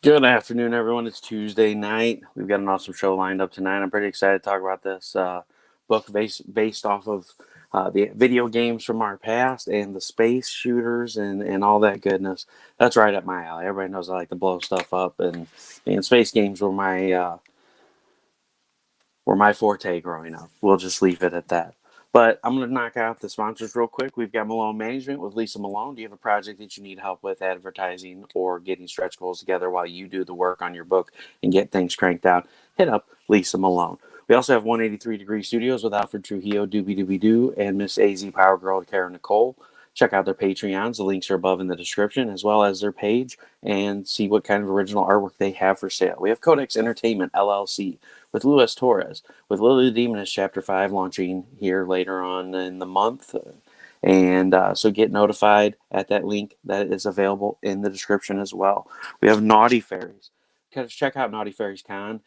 Good afternoon, everyone. It's Tuesday night. We've got an awesome show lined up tonight. I'm pretty excited to talk about this book based off of the video games from our past and the space shooters and all that goodness. That's right up my alley. Everybody knows I like to blow stuff up, and space games were my forte growing up. We'll just leave it at that. But I'm going to knock out the sponsors real quick. We've got Melone Management with Lisa Melone. Do you have a project that you need help with advertising or getting stretch goals together while you do the work on your book and get things cranked out? Hit up Lisa Malone. We also have 183 Degree Studios with Alfred Trujillo, Doobie Doobie Doo, and Miss AZ Power Girl, Kara Nicole. Check out their Patreons. The links are above in the description, as well as their page, and see what kind of original artwork they have for sale. We have Codex Entertainment LLC with Luis Torres, with Lily the Demoness Chapter 5 launching here later on in the month. And so get notified at that link that is available in the description as well. We have Naughty Fairies. Check out Naughty Fairies Con.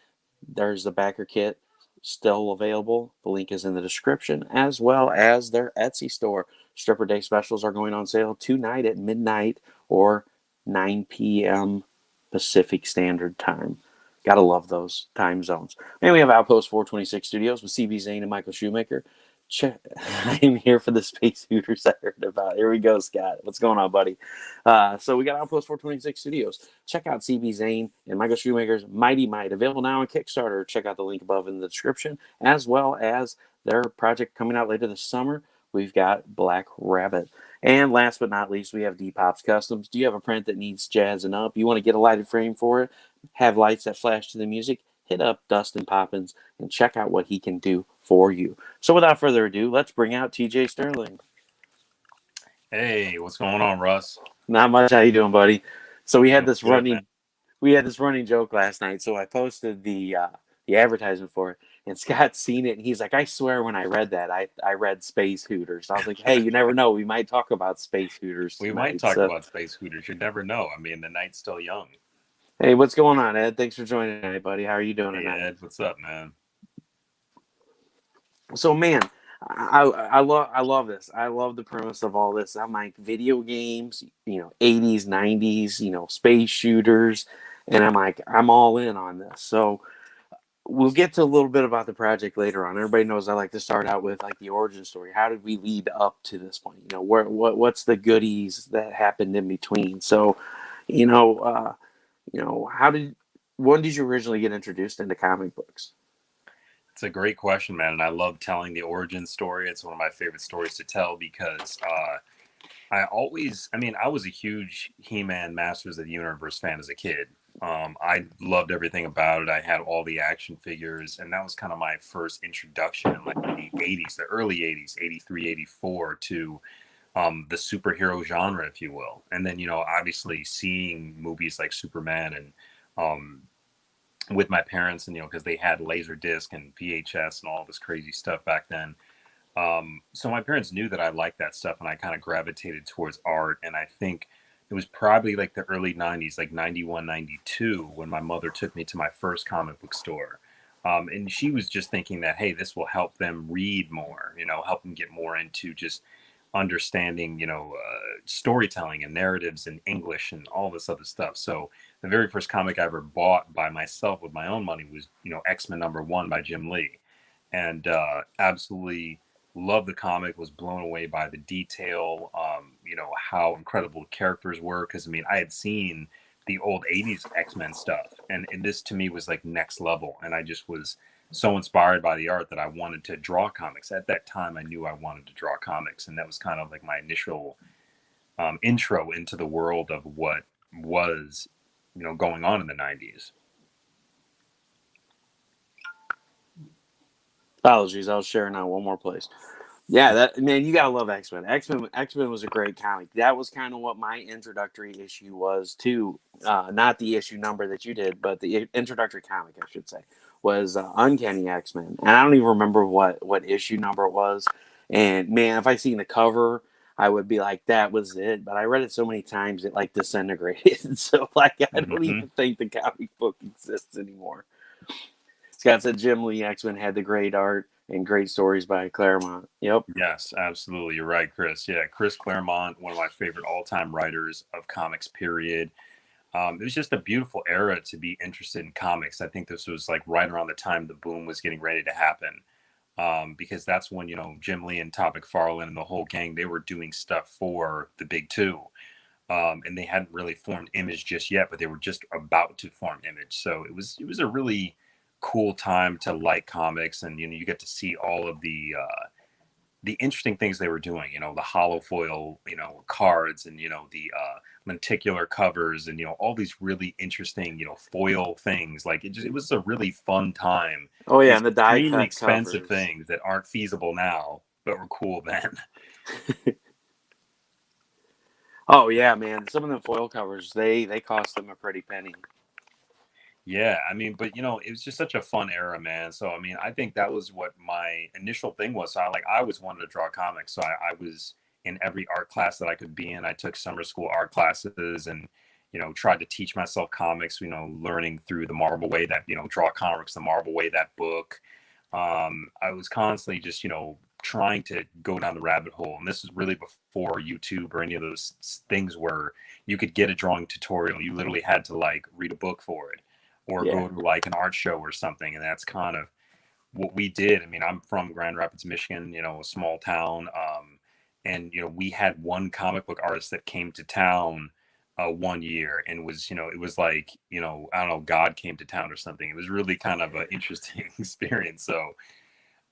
There's the backer kit still available. The link is in the description, as well as their Etsy store. Stripper Day specials are going on sale tonight at midnight or 9 p.m. Pacific Standard Time. Gotta love those time zones. And we have Outpost 426 Studios with CB Zane and Michael Shoemaker. I'm here for the Space Hooters I heard about. Here we go, Scott. What's going on, buddy? So we got Outpost 426 Studios. Check out CB Zane and Michael Shoemaker's Mighty Mite, available now on Kickstarter. Check out the link above in the description, as well as their project coming out later this summer. We've got Black Rabbit. And last but not least, we have DPopp Customz. Do you have a print that needs jazzing up? You want to get a lighted frame for it? Have lights that flash to the music? Hit up Dustin Poppins and check out what he can do for you. So without further ado, let's bring out TJ Sterling. Hey, what's going on, Russ? Not much. How you doing, buddy? So we had this running joke last night. So I posted the advertisement for it, and Scott's seen it, and he's like, "I swear, when I read that, I read Space Hooters." I was like, "Hey, you never know. We might talk about Space Hooters We tonight." might talk about Space Hooters. You never know. I mean, the night's still young. Hey, what's going on, Ed? Thanks for joining tonight, buddy. How are you doing Hey, tonight? Ed, what's up, man? So, man, I love this. I love the premise of all this. I'm like, video games, 80s, 90s, space shooters, and I'm like, I'm all in on this. So we'll get to a little bit about the project later on. Everybody knows I like to start out with like the origin story. How did we lead up to this point? What's the goodies that happened in between? So, you know, uh, when did you originally get introduced into comic books? It's a great question, man. And I love telling the origin story. It's one of my favorite stories to tell because I was a huge He-Man Masters of the Universe fan as a kid. I loved everything about it. I had all the action figures, and that was kind of my first introduction in like the 80s, the early 80s, 83, 84, to the superhero genre, if you will. And then, obviously seeing movies like Superman and um, with my parents, and, because they had Laserdisc and VHS and all this crazy stuff back then. So my parents knew that I liked that stuff, and I kind of gravitated towards art. And I think it was probably like the early 90s, like 91, 92, when my mother took me to my first comic book store. And she was just thinking that, hey, this will help them read more, help them get more into just understanding, storytelling and narratives in English and all this other stuff. So the very first comic I ever bought by myself with my own money was, X-Men #1 by Jim Lee. And absolutely loved the comic, was blown away by the detail, how incredible the characters were. Because, I mean, I had seen the old 80s X-Men stuff, and this to me was like next level. And I just was so inspired by the art that I wanted to draw comics. At that time, I knew I wanted to draw comics, and that was kind of like my initial intro into the world of what was, going on in the 90s. Apologies, I was sharing out one more place. Yeah, that man, you gotta love X Men. X Men was a great comic. That was kind of what my introductory issue was too. Not the issue number that you did, but the introductory comic, I should say, was Uncanny X Men. And I don't even remember what issue number it was. And man, if I seen the cover, I would be like, that was it. But I read it so many times it like disintegrated. So like, I don't Hmm. even think the comic book exists anymore. Scott said Jim Lee X Men had the great art and great stories by Claremont. Yep. Yes, absolutely. You're right, Chris. Yeah, Chris Claremont, one of my favorite all-time writers of comics, period. It was just a beautiful era to be interested in comics. I think this was like right around the time the boom was getting ready to happen. Because that's when, Jim Lee and Todd McFarlane and the whole gang, they were doing stuff for the big two. And they hadn't really formed Image just yet, but they were just about to form Image. So it was a really cool time to like comics, and you get to see all of the interesting things they were doing. The hollow foil, cards, and the lenticular covers, and all these really interesting, foil things. Like it was a really fun time. Oh yeah, These and the die extremely cut expensive covers. things that aren't feasible now, but were cool then. Oh yeah, man. Some of the foil covers, they cost them a pretty penny. Yeah, I mean, but it was just such a fun era, man. So I mean, I think that was what my initial thing was. So I always wanted to draw comics. So I was in every art class that I could be in. I took summer school art classes, and tried to teach myself comics. Learning through the Marvel Way, that draw comics the Marvel Way, that book. I was constantly just trying to go down the rabbit hole, and this is really before YouTube or any of those things where you could get a drawing tutorial. You literally had to like read a book for it, or Yeah. go to like an art show or something. And that's kind of what we did. I mean, I'm from Grand Rapids, Michigan, a small town. And, we had one comic book artist that came to town one year, and was, it was like, I don't know, God came to town or something. It was really kind of an interesting experience. So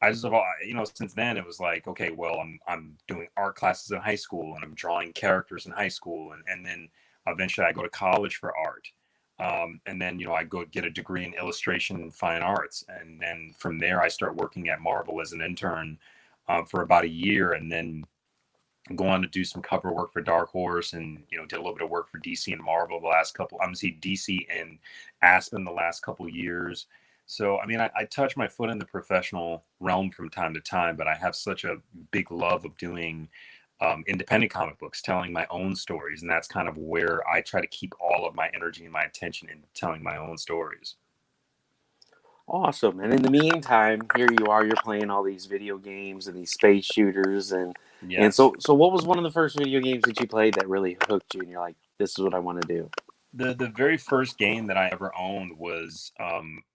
I just, since then it was like, okay, well, I'm doing art classes in high school, and I'm drawing characters in high school. And then eventually I go to college for art. And then, I go get a degree in illustration and fine arts. And then from there, I start working at Marvel as an intern for about a year. And then go on to do some cover work for Dark Horse, and, did a little bit of work for DC and Marvel the last couple, I'm see DC and Aspen the last couple years. So, I mean, I touch my foot in the professional realm from time to time, but I have such a big love of doing independent comic books, telling my own stories. And that's kind of where I try to keep all of my energy and my attention in telling my own stories. Awesome. And in the meantime, here you are, you're playing all these video games and these space shooters and Yes. so what was one of the first video games that you played that really hooked you and you're like, this is what I want to do? The very first game that I ever owned was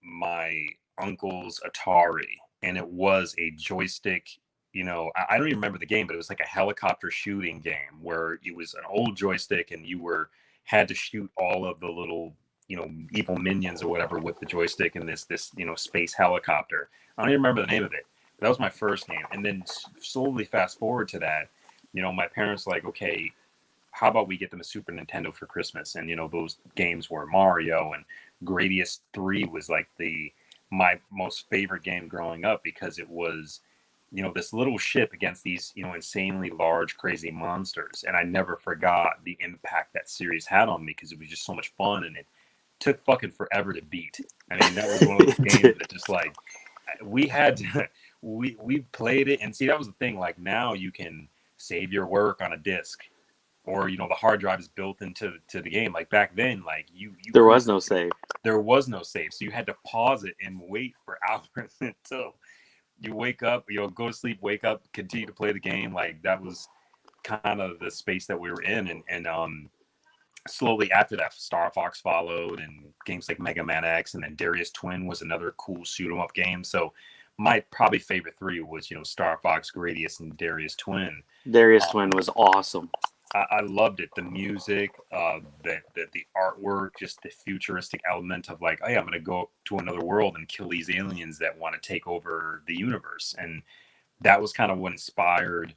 my uncle's Atari, and it was a joystick. I don't even remember the game, but it was like a helicopter shooting game where it was an old joystick, and you had to shoot all of the little evil minions or whatever with the joystick in this space helicopter. I don't even remember the name of it. But that was my first game, and then slowly fast forward to that. My parents like, okay, how about we get them a Super Nintendo for Christmas? And those games were Mario, and Gradius 3 was like my most favorite game growing up, because it was this little ship against these insanely large, crazy monsters. And I never forgot the impact that series had on me, because it was just so much fun, and it took fucking forever to beat. I mean, that was one of those games that just like we had to, we played it. And see, that was the thing. Like, now you can save your work on a disc, or the hard drive is built into the game. Like back then, like you There was no save. there was no save, so you had to pause it and wait for hours until you wake up, go to sleep, wake up, continue to play the game. Like, that was kind of the space that we were in. And slowly after that, Star Fox followed, and games like Mega Man X, and then Darius Twin was another cool shoot 'em up game. So my probably favorite three was Star Fox, Gradius, and Darius Twin. Darius Twin was awesome. I loved it. The music, the artwork, just the futuristic element of like, hey, I'm going to go to another world and kill these aliens that want to take over the universe. And that was kind of what inspired,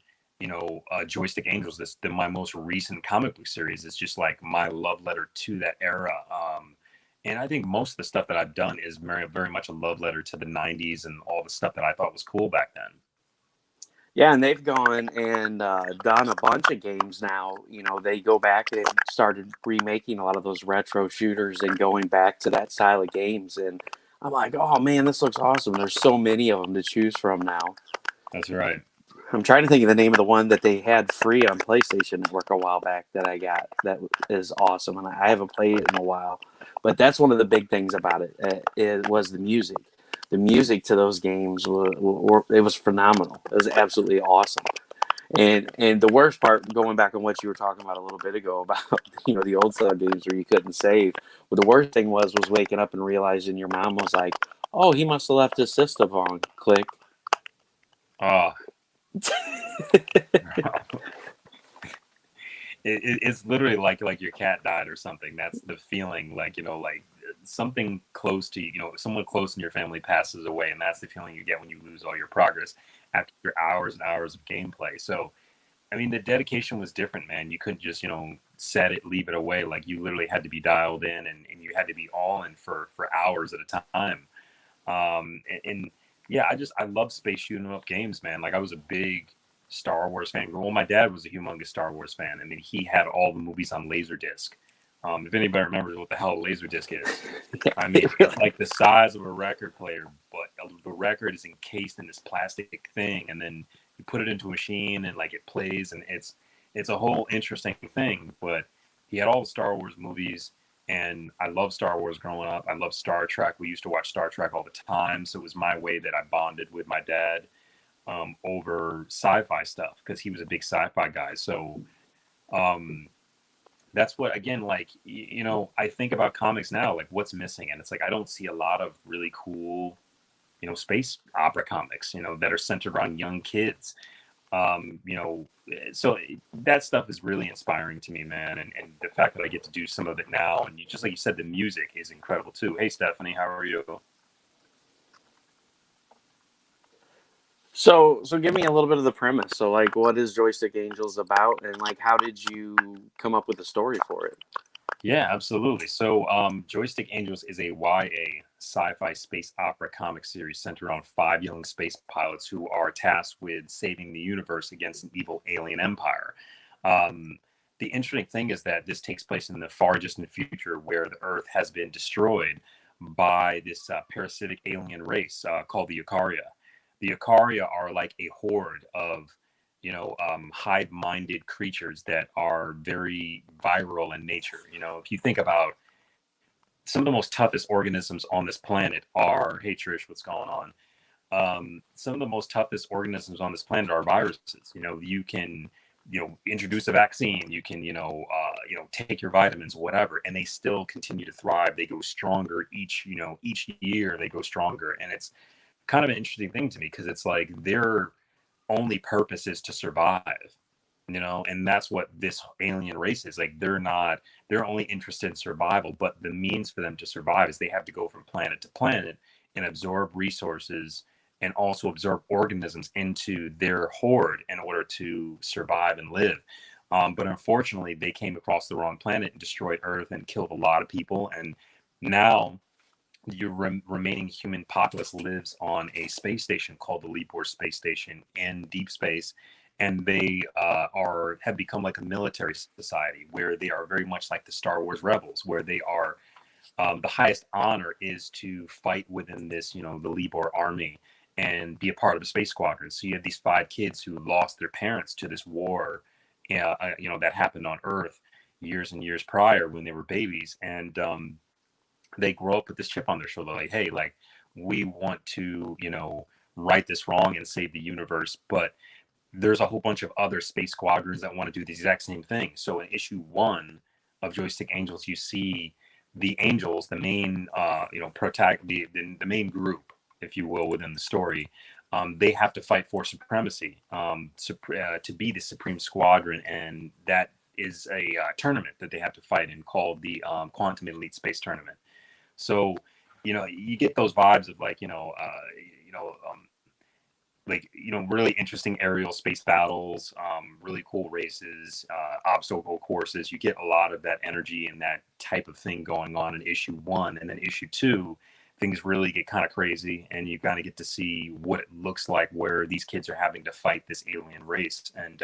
Joystick Angels. My most recent comic book series is just like my love letter to that era. And I think most of the stuff that I've done is very, very much a love letter to the 90s and all the stuff that I thought was cool back then. Yeah, and they've gone and done a bunch of games now. They go back and they've started remaking a lot of those retro shooters and going back to that style of games. And I'm like, oh man, this looks awesome. There's so many of them to choose from now. That's right. I'm trying to think of the name of the one that they had free on PlayStation Network a while back that I got. That is awesome, and I haven't played it in a while. But that's one of the big things about it. It was the music. The music to those games it was phenomenal. It was absolutely awesome. And the worst part, going back on what you were talking about a little bit ago about the old style games where you couldn't save. Well, the worst thing was waking up and realizing your mom was like, "Oh, he must have left his system on." Click. Oh, it's literally like your cat died or something. That's the feeling, like like something close to someone close in your family passes away, and that's the feeling you get when you lose all your progress after hours and hours of gameplay. So I mean, the dedication was different, man. You couldn't just set it, leave it away. Like, you literally had to be dialed in, and you had to be all in for hours at a time. And yeah, I love space shooting up games, man. Like, I was a big Star Wars fan. Well, my dad was a humongous Star Wars fan. I mean, he had all the movies on Laserdisc. If anybody remembers what the hell a Laserdisc is, I mean, it's like the size of a record player, but the record is encased in this plastic thing, and then you put it into a machine, and like it plays, and it's a whole interesting thing. But he had all the Star Wars movies, and I love Star Wars growing up. I love Star Trek. We used to watch Star Trek all the time, so it was my way that I bonded with my dad over sci-fi stuff, because he was a big sci-fi guy. So that's what, again, like, I think about comics now, like, what's missing, and it's like I don't see a lot of really cool space opera comics that are centered around young kids. So that stuff is really inspiring to me, man. And the fact that I get to do some of it now, and just like you said, the music is incredible too. Hey, Stephanie, how are you? So give me a little bit of the premise. So, like, what is Joystick Angels about, and like, how did you come up with a story for it? Yeah, absolutely. So, Joystick Angels is a YA sci-fi space opera comic series centered around 5 young space pilots who are tasked with saving the universe against an evil alien empire. The interesting thing is that this takes place in the far distant future, where the Earth has been destroyed by this parasitic alien race called the Eukarya. The Eukarya are like a horde of hive-minded creatures that are very viral in nature. If you think about some of the most toughest organisms on this planet are, hey Trish, what's going on? Some of the most toughest organisms on this planet are viruses. You can, introduce a vaccine, you can, take your vitamins, whatever, and they still continue to thrive. They go stronger each year they go stronger. And it's kind of an interesting thing to me, because it's like their only purpose is to survive, and that's what this alien race is. Like, they're only interested in survival, but the means for them to survive is they have to go from planet to planet and absorb resources, and also absorb organisms into their horde in order to survive and live. But unfortunately, they came across the wrong planet and destroyed Earth and killed a lot of people. And now your remaining human populace lives on a space station called the Leapor Space Station in deep space, and they have become like a military society, where they are very much like the Star Wars rebels, where they are the highest honor is to fight within this, the Leapor army, and be a part of the space squadron. So you have these 5 kids who lost their parents to this war, that happened on Earth years and years prior when they were babies, and they grow up with this chip on their shoulder, like, hey, like, we want to right this wrong and save the universe, but there's a whole bunch of other space squadrons that want to do the exact same thing. So in issue 1 of Joystick Angels, you see the Angels, the main the main group, if you will, within the story. They have to fight for supremacy, to be the supreme squadron, and that is a tournament that they have to fight in, called the Quantum Elite Space Tournament. So, you get those vibes of like, really interesting aerial space battles, really cool races, obstacle courses. You get a lot of that energy and that type of thing going on in issue 1. And then issue 2, things really get kind of crazy, and you kind of get to see what it looks like, where these kids are having to fight this alien race and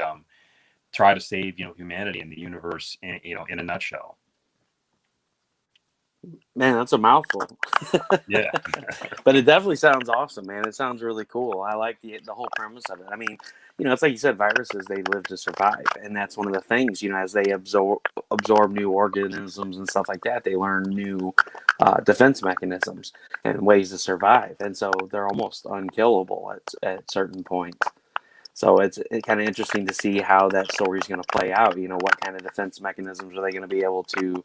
try to save, humanity and the universe in a nutshell. Man, that's a mouthful. Yeah. But it definitely sounds awesome, man. It sounds really cool. I like the whole premise of it. I mean, it's like you said, viruses, they live to survive, and that's one of the things. As they absorb new organisms and stuff like that, they learn new defense mechanisms and ways to survive, and so they're almost unkillable at certain points. So it's kind of interesting to see how that story is going to play out. You know, what kind of defense mechanisms are they going to be able to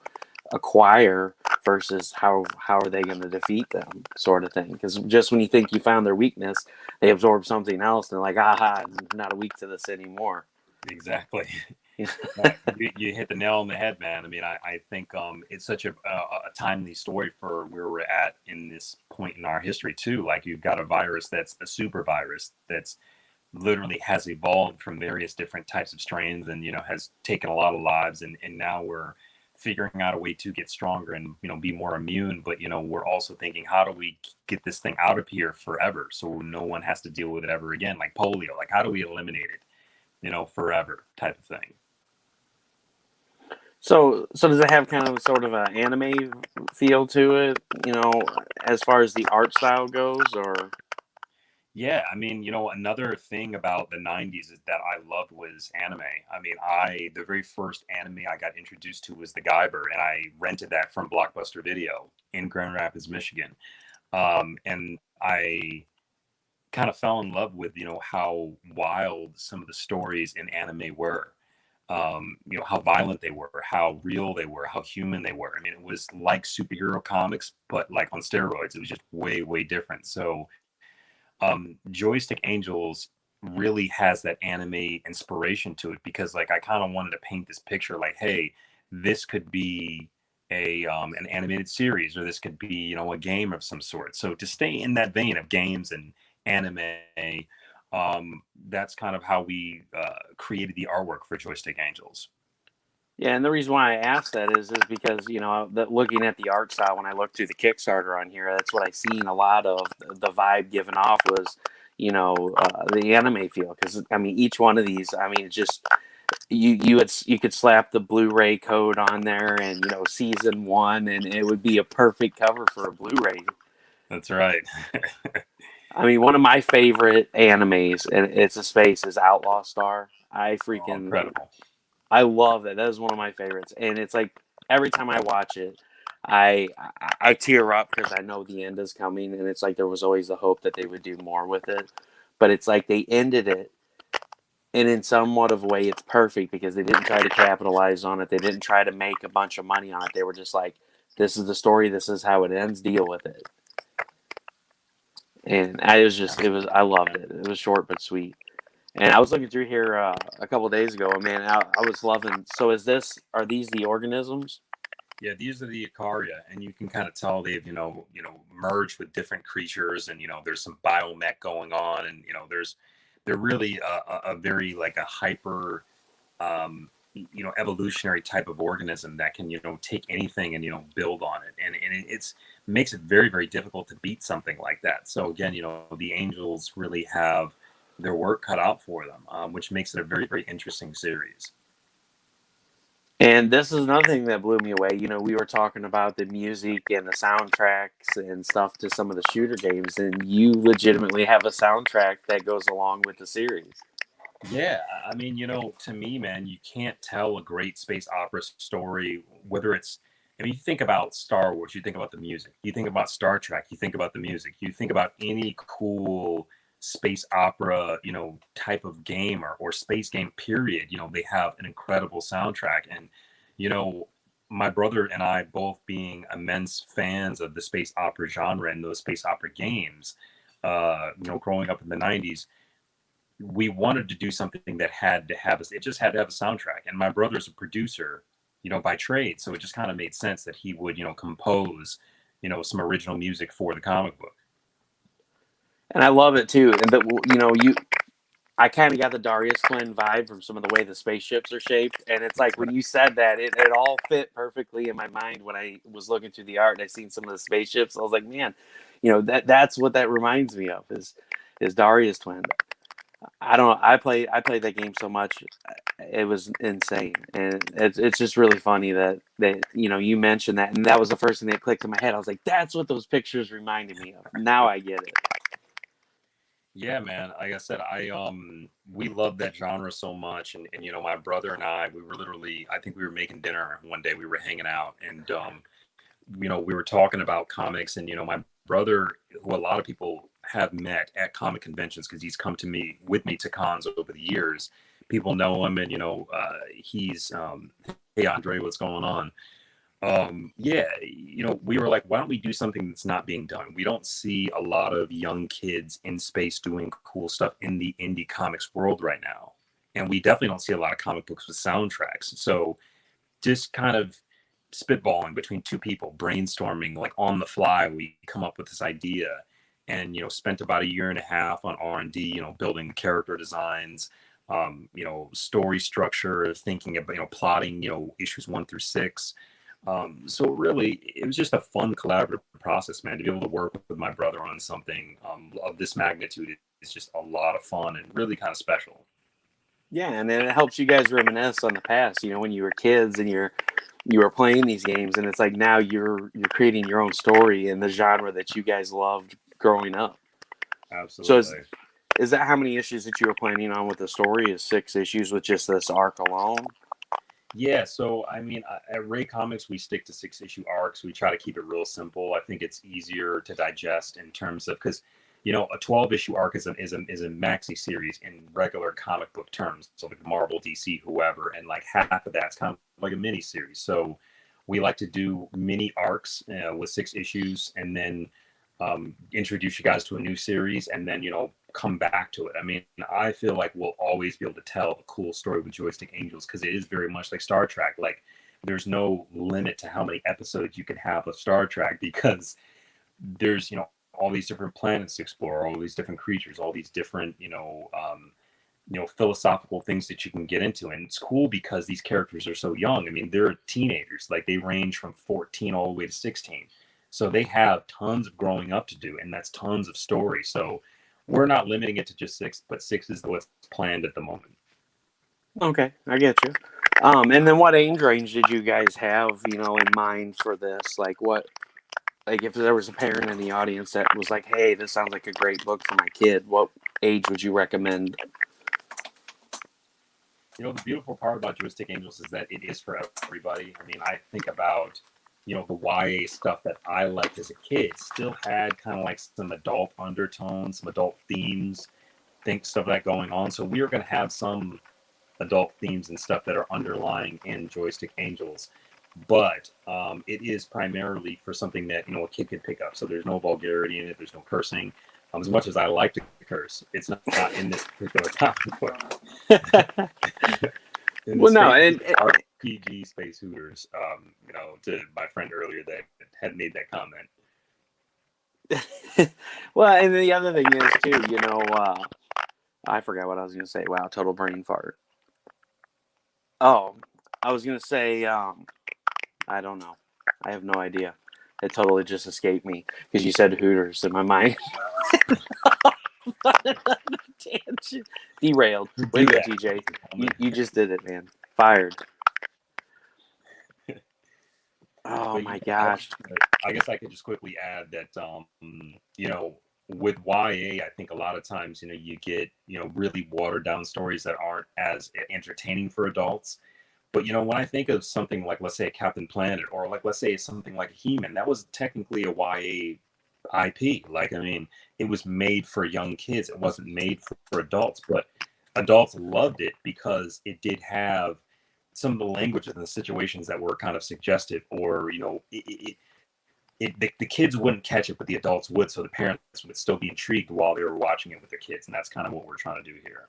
acquire versus how are they going to defeat them, sort of thing. Because just when you think you found their weakness, they absorb something else, and they're like, aha, I'm not weak to this anymore. Exactly. Yeah, you hit the nail on the head, man. I mean, I think it's such a timely story for where we're at in this point in our history too. Like you've got a virus that's a super virus that's literally has evolved from various different types of strains, and has taken a lot of lives, and now we're figuring out a way to get stronger and be more immune. But we're also thinking, how do we get this thing out of here forever so no one has to deal with it ever again, like polio? Like, how do we eliminate it forever, type of thing. So does it have kind of sort of an anime feel to it, as far as the art style goes, or? Yeah, I mean, another thing about the 90s is that I loved was anime. I mean, the very first anime I got introduced to was The Guyver, and I rented that from Blockbuster Video in Grand Rapids, Michigan. And I kind of fell in love with, how wild some of the stories in anime were. How violent they were, how real they were, how human they were. I mean, it was like superhero comics, but like on steroids. It was just way, way different. So Joystick Angels really has that anime inspiration to it, because like I kind of wanted to paint this picture like, hey, this could be an animated series, or this could be a game of some sort. So to stay in that vein of games and anime, that's kind of how we created the artwork for Joystick Angels. Yeah, and the reason why I asked that is because that looking at the art style, when I looked through the Kickstarter on here, that's what I seen a lot of. The vibe given off was, the anime feel. Because I mean, each one of these, I mean, it's just you could slap the Blu-ray code on there, and season one, and it would be a perfect cover for a Blu-ray. That's right. I mean, one of my favorite animes, and it's a space, is Outlaw Star. Oh, incredible. I love it. That is one of my favorites, and it's like every time I watch it, I tear up because I know the end is coming, and it's like there was always the hope that they would do more with it, but it's like they ended it, and in somewhat of a way, it's perfect because they didn't try to capitalize on it. They didn't try to make a bunch of money on it. They were just like, "This is the story. This is how it ends. Deal with it." And I loved it. It was short but sweet. And I was looking through here a couple days ago, and man, I was loving. So are these the organisms? Yeah, these are the Icaria, and you can kind of tell they've merged with different creatures, and there's some biomech going on, and they're really a very like a hyper evolutionary type of organism that can take anything and build on it, and it's makes it very, very difficult to beat something like that. So again, the Angels really have their work cut out for them, which makes it a very, very interesting series. And this is another thing that blew me away. We were talking about the music and the soundtracks and stuff to some of the shooter games, and you legitimately have a soundtrack that goes along with the series. Yeah, I mean, to me, man, you can't tell a great space opera story, whether it's, I mean, you think about Star Wars, you think about the music. You think about Star Trek, you think about the music. You think about any cool space opera, type of game, or space game, period. They have an incredible soundtrack. And, you know, my brother and I both being immense fans of the space opera genre and those space opera games, growing up in the 90s, we wanted to do something that had to have it just had to have a soundtrack. And my brother's a producer, by trade, so it just kind of made sense that he would compose some original music for the comic book. And I love it too. And but I kind of got the Darius twin vibe from some of the way the spaceships are shaped, and it's like when you said that, it all fit perfectly in my mind when I was looking through the art and I seen some of the spaceships. I was like, man, that's what that reminds me of is Darius twin. I don't know. I played that game so much, it was insane, and it's just really funny that you mentioned that, and that was the first thing that clicked in my head. I was like, that's what those pictures reminded me of. Now I get it. Yeah, man. Like I said, we love that genre so much, and my brother and I, we were literally, I think we were making dinner one day, we were hanging out, and we were talking about comics, and my brother, who a lot of people have met at comic conventions, because he's come to me with me to cons over the years. People know him, and he's hey Andre, what's going on? Yeah, we were like, why don't we do something that's not being done? We don't see a lot of young kids in space doing cool stuff in the indie comics world right now, and we definitely don't see a lot of comic books with soundtracks. So just kind of spitballing between two people, brainstorming like on the fly, we come up with this idea, and spent about a year and a half on R&D, building character designs, story structure, thinking about plotting issues 1 through 6. So really, it was just a fun collaborative process, man. To be able to work with my brother on something of this magnitude is just a lot of fun and really kind of special. Yeah, and then it helps you guys reminisce on the past. When you were kids and you were playing these games, and it's like now you're creating your own story in the genre that you guys loved growing up. Absolutely. So is that how many issues that you were planning on with the story? Is 6 issues with just this arc alone? Yeah, so I mean, at Ray Comics, we stick to 6-issue arcs. We try to keep it real simple. I think it's easier to digest in terms of, because a 12-issue arc is a maxi series in regular comic book terms, so like Marvel, DC, whoever, and like half of that's kind of like a mini series. So we like to do mini arcs with 6 issues, and then introduce you guys to a new series, and then come back to it. I mean, I feel like we'll always be able to tell a cool story with Joystick Angels, because it is very much like Star Trek. Like, there's no limit to how many episodes you can have of Star Trek, because there's all these different planets to explore, all these different creatures, all these different philosophical things that you can get into. And it's cool because these characters are so young. I mean, they're teenagers. Like, they range from 14 all the way to 16. So they have tons of growing up to do, and that's tons of story. So we're not limiting it to just 6, but 6 is what's planned at the moment. Okay, I get you. And then what age range did you guys have, in mind for this? Like if there was a parent in the audience that was like, hey, this sounds like a great book for my kid, what age would you recommend? The beautiful part about Joystick Angels is that it is for everybody. I mean, I think about the YA stuff that I liked as a kid still had kind of like some adult undertones, some adult themes, stuff like that going on. So we are going to have some adult themes and stuff that are underlying in Joystick Angels, but it is primarily for something that a kid can pick up. So there's no vulgarity in it. There's no cursing. As much as I like to curse, it's not in this particular comic book. Well, no, and RPG Space Hooters. To my friend earlier that had made that comment. Well, and the other thing is too, I forgot what I was going to say. Wow, total brain fart. Oh, I was going to say, I don't know. I have no idea. It totally just escaped me because you said Hooters in my mind. Tangent. Derailed. Way to go, TJ. You just did it, man. Fired. Oh my gosh. I guess I could just quickly add that, with YA, I think a lot of times, you get, really watered down stories that aren't as entertaining for adults. But, when I think of something like, let's say, a Captain Planet, or like, let's say something like a He-Man, that was technically a YA IP. Like, I mean, it was made for young kids. It wasn't made for adults, but adults loved it because it did have some of the languages and the situations that were kind of suggestive, or the kids wouldn't catch it, but the adults would, so the parents would still be intrigued while they were watching it with their kids. And that's kind of what we're trying to do here.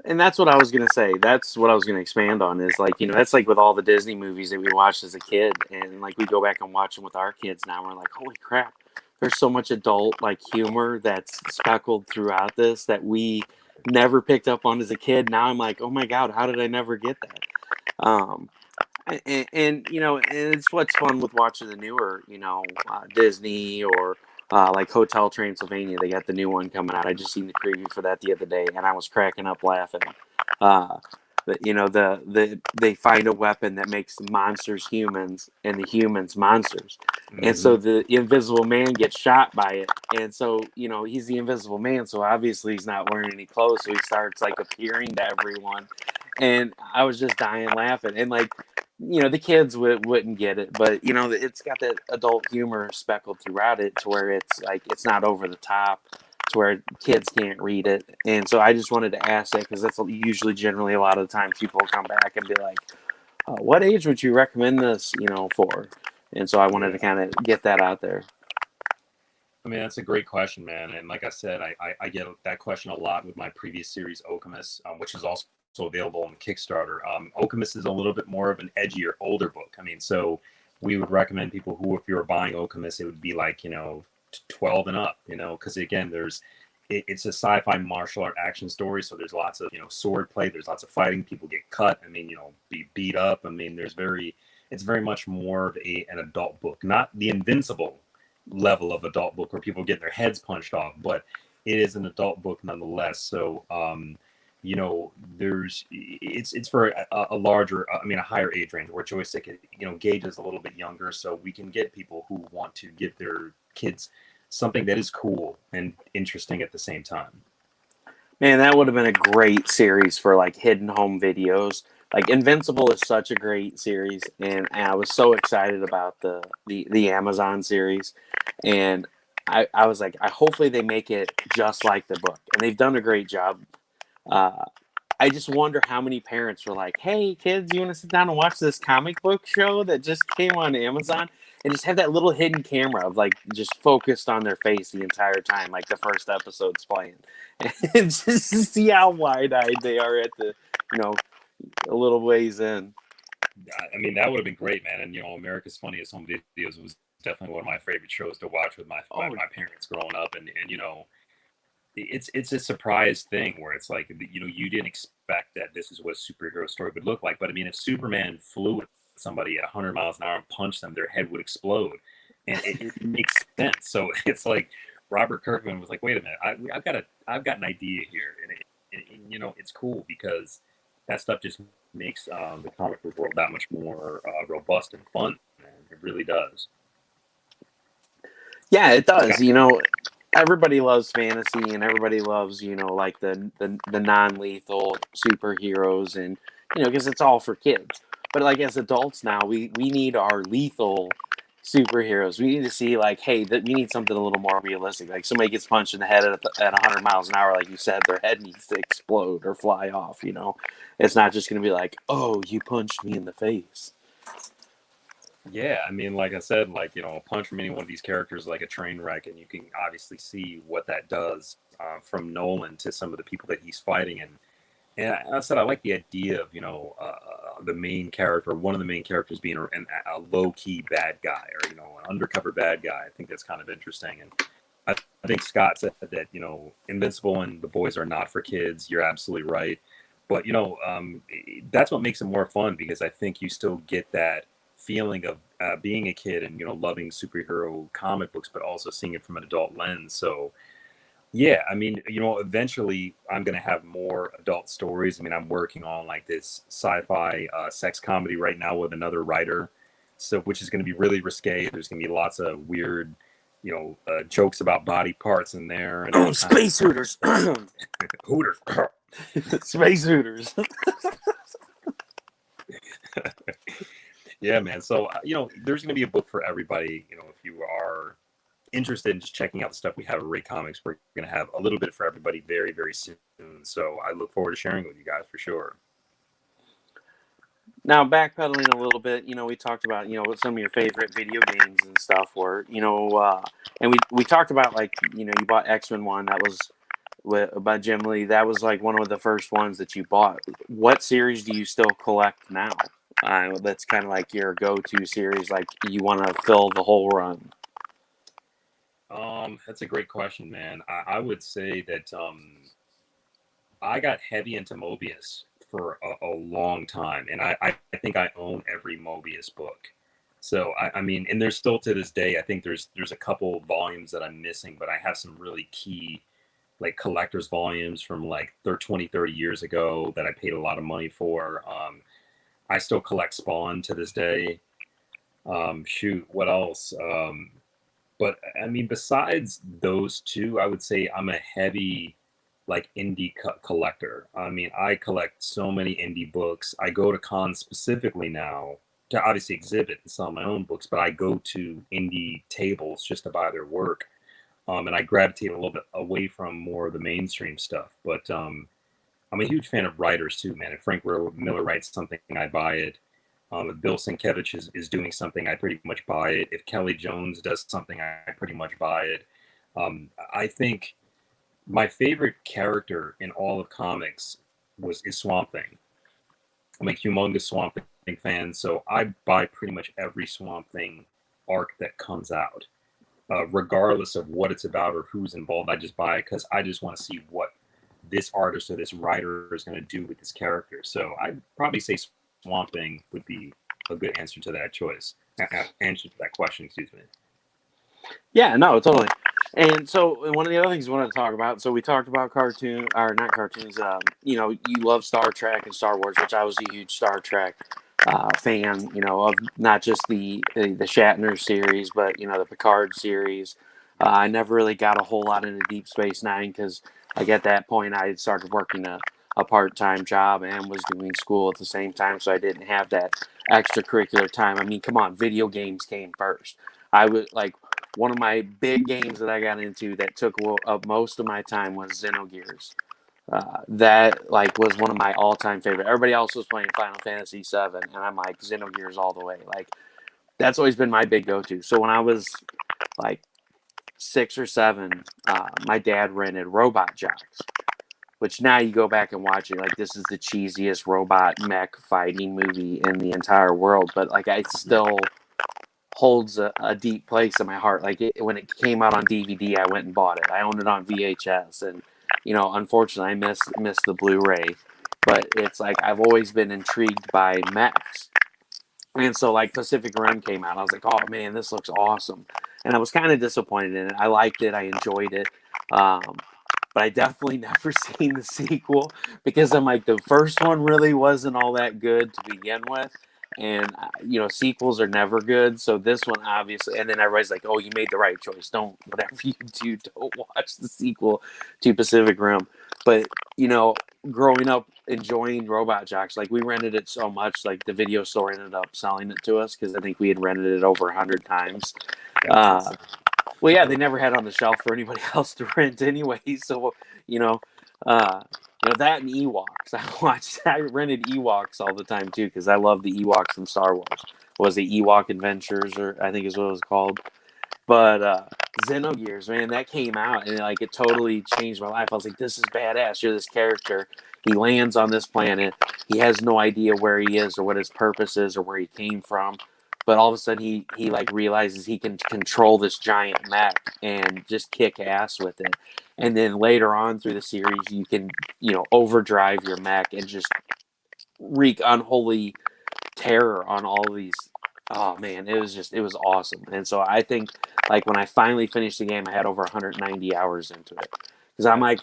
And that's what I was going to say. That's what I was going to expand on is like, that's like with all the Disney movies that we watched as a kid. And like we go back and watch them with our kids now. And we're like, holy crap, there's so much adult like humor that's speckled throughout this that we never picked up on as a kid. Now I'm like, oh my God, how did I never get that? And it's what's fun with watching the newer, Disney or like Hotel Transylvania. They got the new one coming out. I just seen the preview for that the other day, and I was cracking up laughing. They find a weapon that makes the monsters humans and the humans monsters, and so the Invisible Man gets shot by it, and so he's the Invisible Man, so obviously he's not wearing any clothes, so he starts like appearing to everyone, and I was just dying laughing, and like. The kids wouldn't get it, but it's got that adult humor speckled throughout it to where it's like it's not over the top. where kids can't read it. And so I just wanted to ask that because that's usually generally a lot of the times people will come back and be like, what age would you recommend this, for? And so I wanted to kind of get that out there. I mean, that's a great question, man. And like I said, I get that question a lot with my previous series, Okemos, which is also available on Kickstarter. Okemos is a little bit more of an edgier, older book. I mean, so we would recommend people who, if you were buying Okemos, it would be like, 12 and up, because again, it's a sci-fi martial art action story. So there's lots of, sword play. There's lots of fighting. People get cut. I mean, be beat up. I mean, it's very much more of an adult book, not the Invincible level of adult book where people get their heads punched off, but it is an adult book nonetheless. So it's for a larger, a higher age range, where Joystick gauges a little bit younger, so we can get people who want to give their kids something that is cool and interesting at the same time. Man, that would have been a great series for like hidden home videos. Like Invincible is such a great series, and I was so excited about the Amazon series, and I was like, hopefully they make it just like the book, and they've done a great job. I just wonder how many parents were like, "Hey, kids, you want to sit down and watch this comic book show that just came on Amazon?" And just have that little hidden camera of like just focused on their face the entire time, like the first episode's playing, and just to see how wide-eyed they are at the, a little ways in. I mean, that would have been great, man. And America's Funniest Home Videos was definitely one of my favorite shows to watch with my parents growing up, and it's a surprise thing where it's like, you didn't expect that this is what a superhero story would look like. But I mean, if Superman flew at somebody at 100 miles an hour and punched them, their head would explode, and it makes sense. So it's like Robert Kirkman was like, wait a minute, I've got an idea here, and it's cool because that stuff just makes the comic book world that much more robust and fun. Man. It really does. Yeah, it does. Everybody loves fantasy, and everybody loves, like the non-lethal superheroes, and because it's all for kids. But like as adults now, we need our lethal superheroes. We need to see like, hey, we need something a little more realistic. Like somebody gets punched in the head at 100 miles an hour, like you said, their head needs to explode or fly off. It's not just going to be like, oh, you punched me in the face. Yeah, I mean, like I said, like, a punch from any one of these characters like a train wreck, and you can obviously see what that does from Nolan to some of the people that he's fighting. And I said I like the idea of, the main character, one of the main characters being a low-key bad guy, or, an undercover bad guy. I think that's kind of interesting. And I think Scott said that, Invincible and The Boys are not for kids. You're absolutely right. But, that's what makes it more fun, because I think you still get that feeling of being a kid and loving superhero comic books, but also seeing it from an adult lens. So yeah, I mean, eventually I'm going to have more adult stories. I mean, I'm working on like this sci-fi sex comedy right now with another writer, so which is going to be really risque. There's going to be lots of weird jokes about body parts in there, and Space Hooters. Hooters. Space Hooters. Yeah, man. So, there's going to be a book for everybody. If you are interested in just checking out the stuff we have at Ray Comics, we're going to have a little bit for everybody very, very soon. So I look forward to sharing it with you guys for sure. Now, backpedaling a little bit, we talked about, what some of your favorite video games and stuff were, and we talked about, like, you bought X-Men 1, that was by Jim Lee. That was, like, one of the first ones that you bought. What series do you still collect now? That's kind of like your go-to series, like you want to fill the whole run. That's a great question, man. I would say that I got heavy into Mobius for a long time, and I think I own every Mobius book. So I mean, and there's still to this day, I think there's a couple volumes that I'm missing, but I have some really key like collector's volumes from like 20, 30 years ago that I paid a lot of money for. I still collect Spawn to this day. Shoot, what else? But I mean, besides those two, I would say I'm a heavy like indie collector. I mean, I collect so many indie books. I go to cons specifically now to obviously exhibit and sell my own books, but I go to indie tables just to buy their work. and I gravitate a little bit away from more of the mainstream stuff. But I'm a huge fan of writers too, man. If Frank Miller writes something, I buy it. If Bill Sienkiewicz is doing something, I pretty much buy it. If Kelly Jones does something, I pretty much buy it. I think my favorite character in all of comics is Swamp Thing. I'm a humongous Swamp Thing fan, so I buy pretty much every Swamp Thing arc that comes out, regardless of what it's about or who's involved. I just buy it because I just want to see what this artist or this writer is going to do with this character. So I'd probably say Swamp Thing would be a good answer to that choice. Answer to that question, excuse me. Yeah, no, totally. And so one of the other things we wanted to talk about, so we talked about cartoon, or not cartoons, you know, you love Star Trek and Star Wars, which I was a huge Star Trek fan, you know, of not just the Shatner series, but, you know, the Picard series. I never really got a whole lot into Deep Space Nine because, like, at that point, I had started working a part-time job and was doing school at the same time, so I didn't have that extracurricular time. I mean, come on, video games came first. I would, like, one of my big games that I got into that took up most of my time was Xenogears. That like was one of my all-time favorite. Everybody else was playing Final Fantasy VII, and I'm like Xenogears all the way. Like that's always been my big go-to. So when I was like 6 or 7, my dad rented Robot Jocks, which now you go back and watch it, like this is the cheesiest robot mech fighting movie in the entire world. But like I still holds a deep place in my heart. Like when it came out on DVD, I went and bought it. I owned it on VHS, and you know, unfortunately, I missed the Blu-ray. But it's like I've always been intrigued by mechs, and so like Pacific Rim came out, I was like, oh man, this looks awesome, and I was kind of disappointed in it. I liked it, I enjoyed it. But I definitely never seen the sequel because I'm like the first one really wasn't all that good to begin with, and you know sequels are never good. So this one obviously, and then everybody's like, "Oh, you made the right choice. Don't whatever you do, don't watch the sequel to Pacific Rim." But you know, growing up enjoying Robot Jocks, like we rented it so much, like the video store ended up selling it to us because I think we had rented it over 100 times. Uh, well, yeah, they never had it on the shelf for anybody else to rent anyway. So, you know, uh, that and Ewoks. I rented Ewoks all the time too because I love the Ewoks from Star Wars. Was it Ewok Adventures, or I think is what it was called. But Xenogears, man, that came out and like it totally changed my life. I was like, this is badass. You're this character. He lands on this planet. He has no idea where he is or what his purpose is or where he came from. But all of a sudden, he like realizes he can control this giant mech and just kick ass with it. And then later on through the series, you can overdrive your mech and just wreak unholy terror on all of these. Oh man, it was awesome. And so I think like when I finally finished the game, I had over 190 hours into it because I'm like,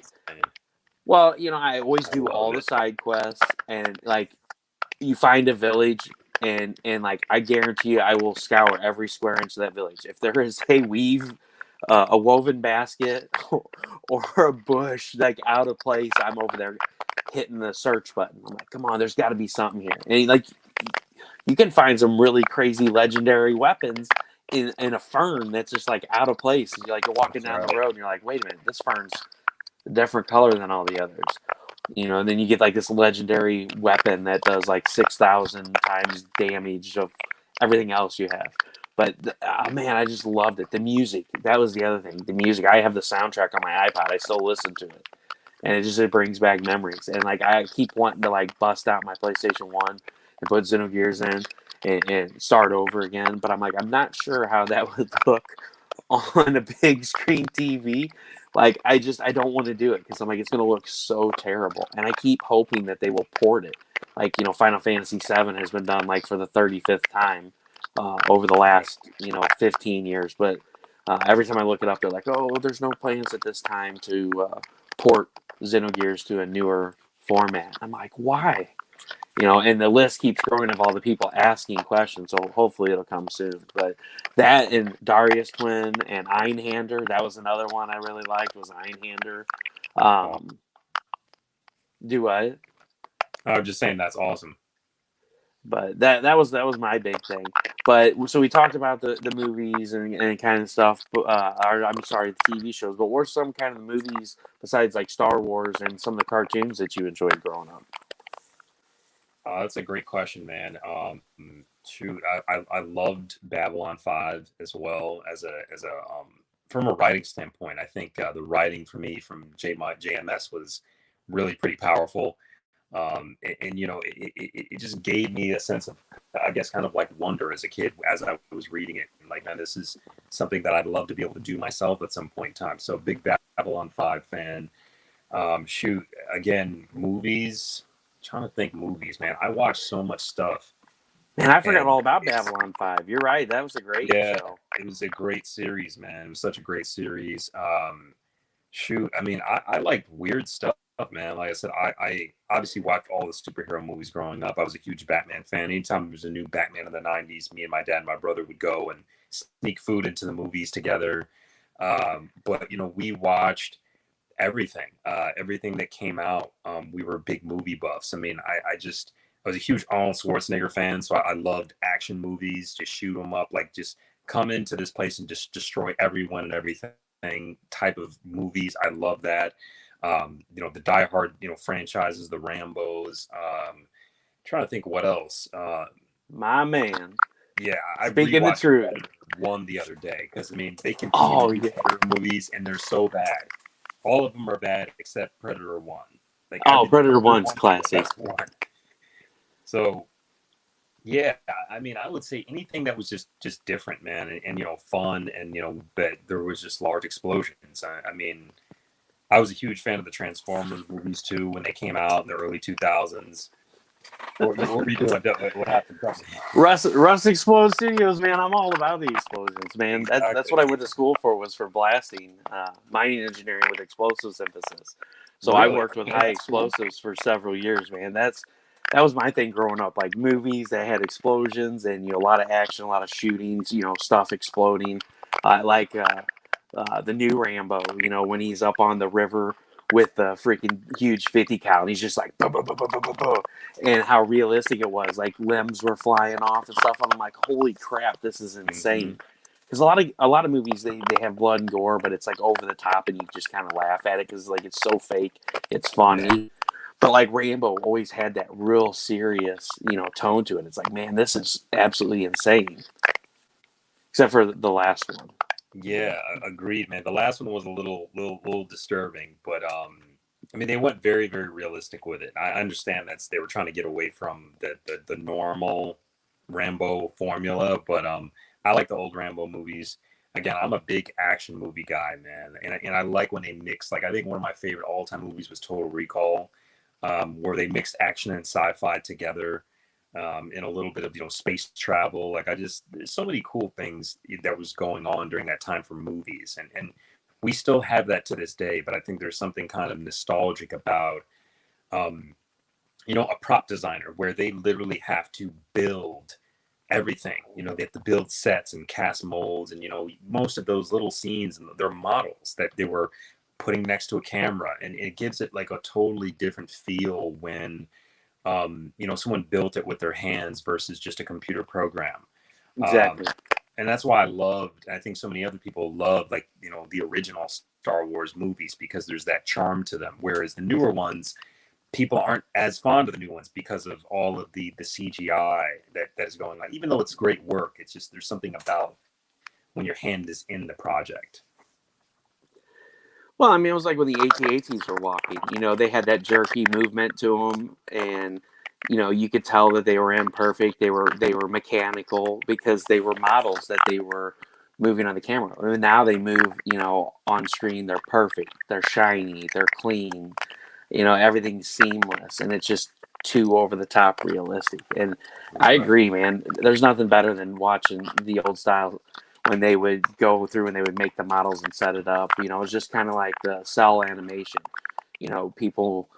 well, I always do all the side quests and like you find a village and like I guarantee you I will scour every square inch of that village. If there is a woven basket or a bush like out of place, I'm over there hitting the search button. I'm like, come on, there's got to be something here. And like you can find some really crazy legendary weapons in a fern that's just like out of place. You're walking down the road and you're like, wait a minute, this fern's a different color than all the others. And then you get like this legendary weapon that does like 6,000 times damage of everything else you have. But man, I just loved it. The music, that was the other thing. The music, I have the soundtrack on my iPod. I still listen to it, and it brings back memories. And like I keep wanting to like bust out my PlayStation 1 and put Xenogears in and start over again. But I'm like, I'm not sure how that would look on a big screen TV. Like I don't want to do it because I'm like it's gonna look so terrible, and I keep hoping that they will port it. Like Final Fantasy VII has been done like for the 35th time over the last 15 years, but every time I look it up, they're like, oh, there's no plans at this time to port Xenogears to a newer format. I'm like, why? And the list keeps growing of all the people asking questions, so hopefully it'll come soon. But that and Darius Twin and Einhander, that was another one I really liked, was Einhander. Do what? I was just saying that's awesome. But that was my big thing. But so we talked about the movies and kind of stuff. But, or I'm sorry, the TV shows. But what are some kind of movies besides like Star Wars and some of the cartoons that you enjoyed growing up? That's a great question, man. Shoot, I loved Babylon 5 as well as a from a writing standpoint. I think the writing for me from JMS was really pretty powerful. And you know, it just gave me a sense of, I guess, kind of like wonder as a kid as I was reading it. And like, man, this is something that I'd love to be able to do myself at some point in time. So big Babylon 5 fan. Shoot, again, movies. Trying to think movies, man. I watched so much stuff, Man, I forgot and all about Babylon 5. You're right. That was a great yeah, show. it was a great series, man. It was such a great series. Shoot, I mean, I liked weird stuff, man. Like I said, I obviously watched all the superhero movies growing up. I was a huge Batman fan. Anytime there was a new Batman in the 90s, me and my dad and my brother would go and sneak food into the movies together. But, you know, we watched everything that came out. We were big movie buffs. I mean, I was a huge Arnold Schwarzenegger fan, so I loved action movies, just shoot them up, like just come into this place and just destroy everyone and everything type of movies. I love that. You know, the Die Hard, you know, franchises, the Rambos. Trying to think what else. My man. Yeah, I Speaking the rewatched truth. one the other day because I mean they continue Oh, to do yeah. Predator movies and they're so bad. All of them are bad except Predator One. Like Oh, every Predator Predator 1's One is the classic. best one. So yeah, I mean I would say anything that was just different, man, and you know fun, and you know that there was just large explosions. I mean I was a huge fan of the Transformers movies too when they came out in the early 2000s. What were you doing? What happened? Tell me. Russ Explode Studios, man. I'm all about the explosions, man. That's Exactly. what I went to school for, was for blasting, mining engineering with explosive synthesis. So I Really? worked with Yeah, high that's cool. explosives for several years, man. That was my thing growing up. Like movies that had explosions and a lot of action, a lot of shootings, stuff exploding. The new Rambo, when he's up on the river with the freaking huge 50 cal and he's just like boom, boom, boom, boom, boom, boom, boom, and how realistic it was. Like limbs were flying off and stuff. And I'm like, holy crap, this is Hmm. insane. Because a lot of movies they have blood and gore, but it's like over the top, and you just kind of laugh at it because like it's so fake, it's Yeah. funny. But like Rambo always had that real serious, tone to it. It's like, man, this is absolutely insane. Except for the last one. Yeah, agreed, man. The last one was a little disturbing, but I mean, they went very, very realistic with it. I understand they were trying to get away from the normal Rambo formula, but I like the old Rambo movies. Again, I'm a big action movie guy, man, and I like when they mix. Like, I think one of my favorite all time movies was Total Recall, where they mixed action and sci-fi together and a little bit of space travel. Like there's so many cool things that was going on during that time for movies, and we still have that to this day. But I think there's something kind of nostalgic about um, a prop designer where they literally have to build everything. They have to build sets and cast molds, and most of those little scenes and they're models that they were putting next to a camera, and it gives it like a totally different feel when someone built it with their hands versus just a computer program. Exactly. Um, and that's why I think so many other people love, like, the original Star Wars movies because there's that charm to them. Whereas the newer ones, people aren't as fond of the new ones because of all of the CGI that is going on. Even though it's great work, it's just, there's something about when your hand is in the project. Well, I mean, it was like when the AT-ATs were walking. They had that jerky movement to them, and you could tell that they were imperfect. They were mechanical because they were models that they were moving on the camera. And now they move, on screen. They're perfect. They're shiny. They're clean. Everything's seamless, and it's just too over the top realistic. And I Right. agree, man. There's nothing better than watching the old style when they would go through and they would make the models and set it up. It's just kind of like the cell animation. People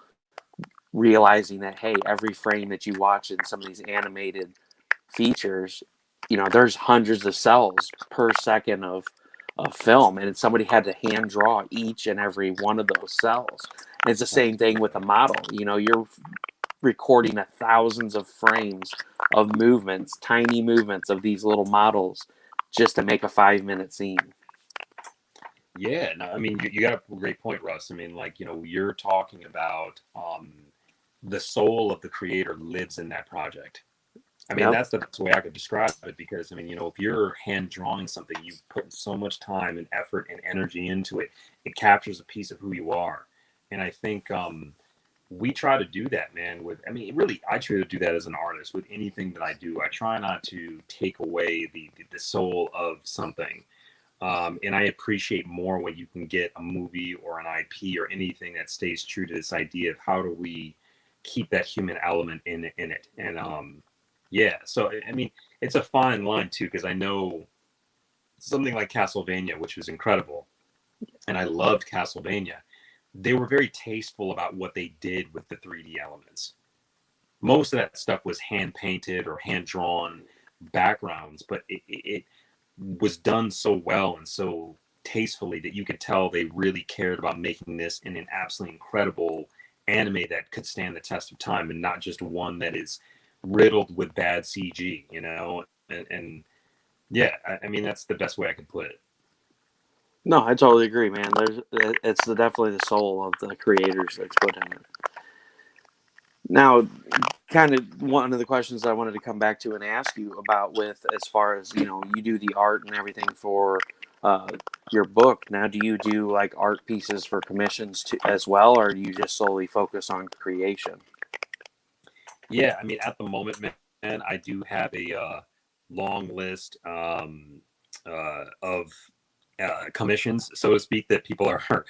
realizing that, hey, every frame that you watch in some of these animated features, there's hundreds of cells per second of film, and somebody had to hand draw each and every one of those cells. And it's the same thing with a model. You're recording thousands of frames of movements, tiny movements of these little models just to make a 5-minute scene. Yeah, no, I mean, you got a great point, Russ. I mean, like, you're talking about the soul of the creator lives in that project. I mean, Yep. that's the best way I could describe it because, I mean, if you're hand drawing something, you've put so much time and effort and energy into it. It captures a piece of who you are. And I think we try to do that, man. I mean, really, I try to do that as an artist with anything that I do. I try not to take away the soul of something. And I appreciate more when you can get a movie or an IP or anything that stays true to this idea of how do we keep that human element in it. And yeah, so I mean, it's a fine line too because I know something like Castlevania, which was incredible, and I loved Castlevania. They were very tasteful about what they did with the 3D elements. Most of that stuff was hand painted or hand drawn backgrounds, but it was done so well and so tastefully that you could tell they really cared about making this in an absolutely incredible anime that could stand the test of time and not just one that is riddled with bad CG, and yeah, I mean that's the best way I could put it. No, I totally agree, man. It's definitely the soul of the creators that's put in it. Now, kind of one of the questions I wanted to come back to and ask you about with as far as you do the art and everything for uh, your book. Now, do you do like art pieces for commissions as well, or do you just solely focus on creation? Yeah, I mean at the moment, man, I do have a long list of commissions, so to speak, that people are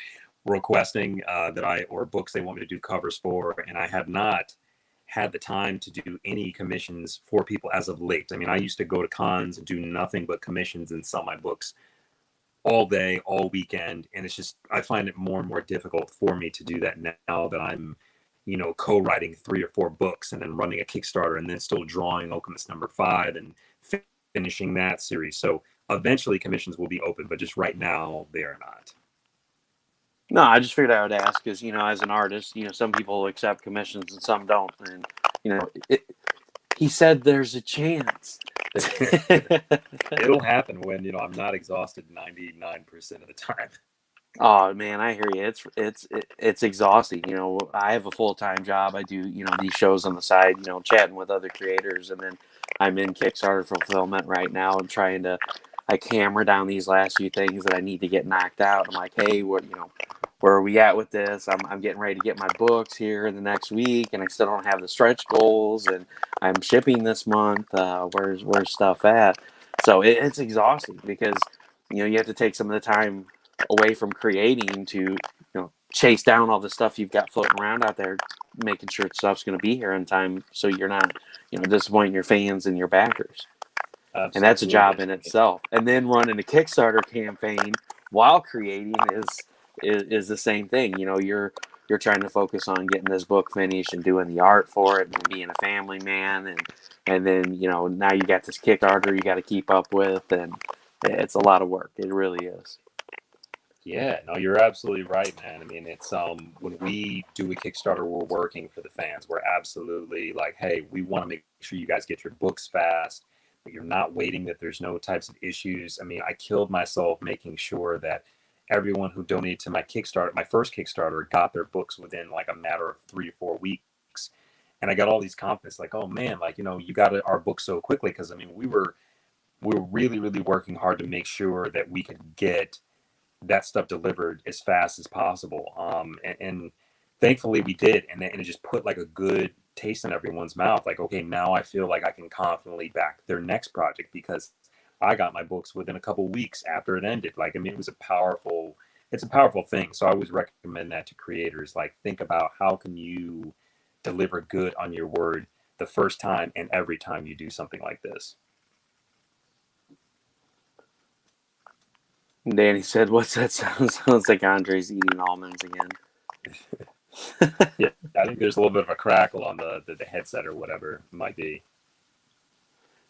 requesting or books they want me to do covers for, and I have not had the time to do any commissions for people as of late. I mean, I used to go to cons and do nothing but commissions and sell my books all day, all weekend, and it's just I find it more and more difficult for me to do that now that I'm, co-writing 3 or 4 books and then running a Kickstarter and then still drawing Alchemist #5 and finishing that series. So eventually commissions will be open, but just right now they are not. No, I just figured I would ask because as an artist, some people accept commissions and some don't, and he said there's a chance. It'll happen when I'm not exhausted 99% of the time. Oh man, I hear you. It's exhausting. I have a full-time job. I do these shows on the side. Chatting with other creators, and then I'm in Kickstarter fulfillment right now. I'm trying to like hammer down these last few things that I need to get knocked out. I'm like, hey, where are we at with this? I'm getting ready to get my books here in the next week, and I still don't have the stretch goals, and I'm shipping this month. Where's stuff at? So it's exhausting because you have to take some of the time away from creating to chase down all the stuff you've got floating around out there, making sure stuff's going to be here in time, so you're not disappointing your fans and your backers. And that's a job Absolutely. in itself. And then running a Kickstarter campaign while creating is the same thing. You're trying to focus on getting this book finished and doing the art for it and being a family man, and then now you got this Kickstarter you got to keep up with, and it's a lot of work. It really is. Yeah, no, you're absolutely right, man. I mean, it's when we do a Kickstarter, we're working for the fans. We're absolutely like, hey, we want to make sure you guys get your books fast, that you're not waiting, that there's no types of issues. I mean, I killed myself making sure that everyone who donated to my Kickstarter, my first Kickstarter, got their books within like a matter of 3 or 4 weeks. And I got all these compliments like, oh man, like, you got our book so quickly. Cause I mean, we were really, really working hard to make sure that we could get that stuff delivered as fast as possible. And thankfully we did, and it just put like a good taste in everyone's mouth. Like, okay, now I feel like I can confidently back their next project because I got my books within a couple weeks after it ended. Like, I mean, it's a powerful thing. So I always recommend that to creators. Like, think about how can you deliver good on your word the first time and every time you do something like this. Danny said, "What's that sound?" Sounds like Andre's eating almonds again. Yeah, I think there's a little bit of a crackle on the headset or whatever it might be.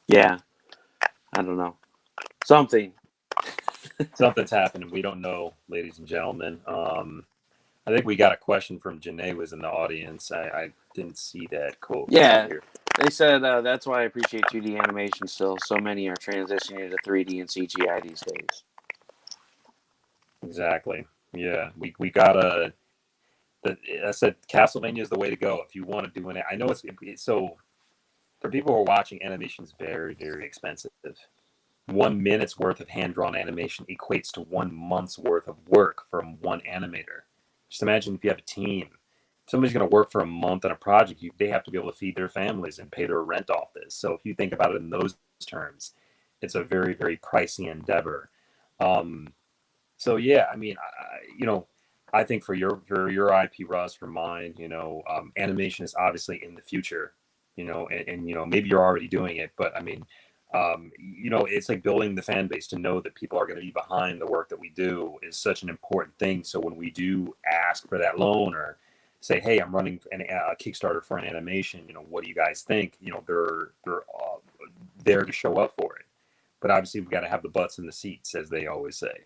Yeah, I don't know. Something. Something's happening. We don't know, ladies and gentlemen. I think we got a question from Janae was in the audience. I didn't see that. Cool. Yeah, Here. they said that's why I appreciate 2D animation still. So many are transitioning to 3D and CGI these days. Exactly. Yeah, we gotta. I said Castlevania is the way to go if you want to do it. I know it's so for people who are watching, animation is very, very expensive. 1 minute's worth of hand drawn animation equates to 1 month's worth of work from one animator. Just imagine if you have a team. If somebody's going to work for a month on a project, they have to be able to feed their families and pay their rent off this. So if you think about it in those terms, it's a very, very pricey endeavor. Um, so yeah, I mean, I think for your IP, Russ, for mine, animation is obviously in the future, and maybe you're already doing it, but I mean, it's like building the fan base to know that people are going to be behind the work that we do is such an important thing. So when we do ask for that loan or say, hey, I'm running a Kickstarter for an animation, what do you guys think? They're there to show up for it, but obviously we've got to have the butts in the seats, as they always say.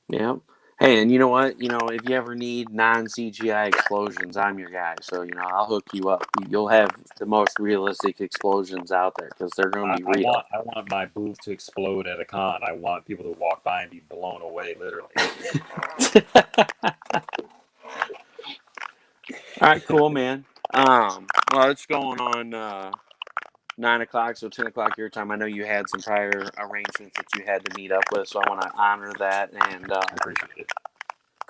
Yeah. Hey, and you know what? If you ever need non-CGI explosions, I'm your guy. So, I'll hook you up. You'll have the most realistic explosions out there because they're going to be real. I want my booth to explode at a con. I want people to walk by and be blown away, literally. All right, cool, man. Well, it's going on 9 o'clock, so 10 o'clock your time. I know you had some prior arrangements that you had to meet up with, so I want to honor that and I appreciate it.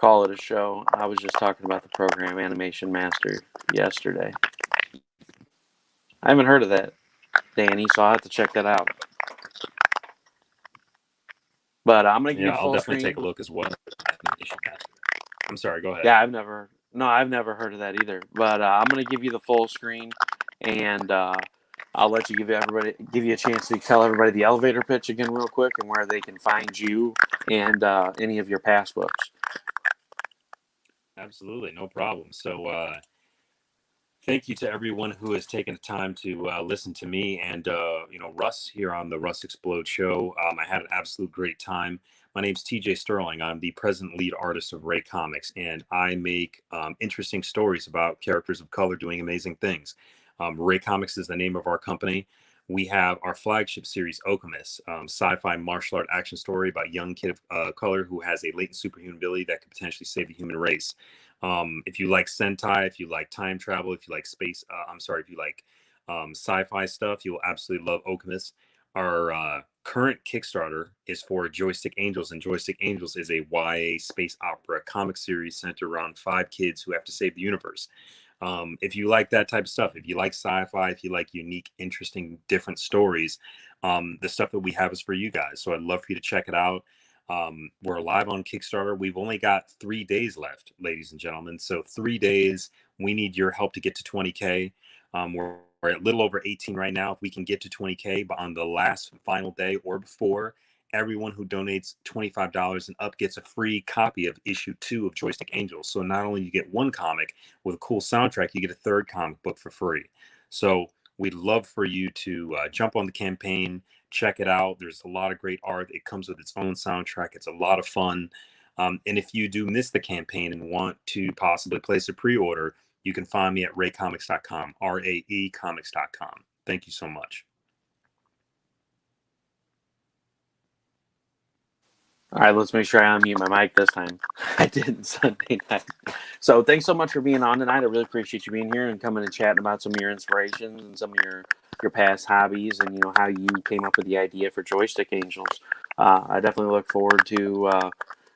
call it a show. I was just talking about the program Animation Master yesterday. I haven't heard of that, Danny, so I'll have to check that out. But I'm going to give you the I'll full definitely screen. take a look as well. I'm sorry, go ahead. Yeah, I've never heard of that either. But I'm going to give you the full screen, and I'll let you give you a chance to tell everybody the elevator pitch again real quick and where they can find you and any of your past books. Absolutely, no problem. So thank you to everyone who has taken the time to listen to me and Russ here on the Russ Explode show. I had an absolute great time. My name's TJ Sterling. I'm the present lead artist of Ray Comics, and I make interesting stories about characters of color doing amazing things. Ray Comics is the name of our company. We have our flagship series, Okemos, sci-fi martial art action story about a young kid of color who has a latent superhuman ability that could potentially save the human race. If you like Sentai, if you like time travel, if you like if you like sci-fi stuff, you will absolutely love Okemos. Our current Kickstarter is for Joystick Angels, and Joystick Angels is a YA space opera comic series centered around 5 kids who have to save the universe. If you like that type of stuff, if you like sci-fi, if you like unique, interesting, different stories, the stuff that we have is for you guys. So I'd love for you to check it out. We're live on Kickstarter. We've only got 3 days left, ladies and gentlemen. So 3 days, we need your help to get to 20K. We're at a little over 18 right now. If we can get to 20K, but on the last final day or before, everyone who donates $25 and up gets a free copy of issue 2 of Joystick Angels. So not only you get one comic with a cool soundtrack, you get a 3rd comic book for free. So we'd love for you to jump on the campaign, check it out. There's a lot of great art. It comes with its own soundtrack. It's a lot of fun. And if you do miss the campaign and want to possibly place a pre-order, you can find me at raecomics.com, RAE comics.com. Thank you so much. All right, let's make sure I unmute my mic this time. I didn't Sunday night. So thanks so much for being on tonight. I really appreciate you being here and coming and chatting about some of your inspirations and some of your past hobbies and how you came up with the idea for Joystick Angels. I definitely look forward to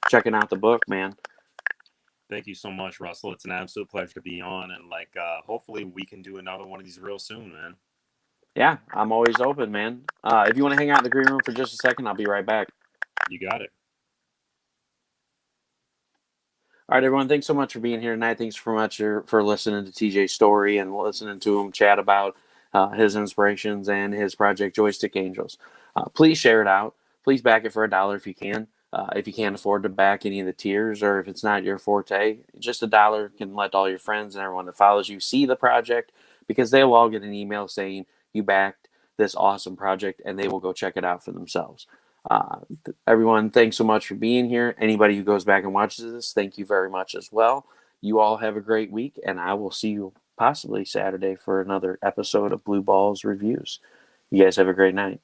checking out the book, man. Thank you so much, Russell. It's an absolute pleasure to be on, and hopefully we can do another one of these real soon, man. Yeah, I'm always open, man. If you want to hang out in the green room for just a second, I'll be right back. You got it. All right, everyone. Thanks so much for being here tonight. Thanks so much for listening to TJ's story and listening to him chat about his inspirations and his project Joystick Angels. Please share it out. Please back it for $1 if you can. If you can't afford to back any of the tiers, or if it's not your forte, just $1 can let all your friends and everyone that follows you see the project, because they'll all get an email saying you backed this awesome project, and they will go check it out for themselves. Everyone, thanks so much for being here. Anybody who goes back and watches this, thank you very much as well. You all have a great week, and I will see you possibly Saturday for another episode of Blue Balls Reviews. You guys have a great night.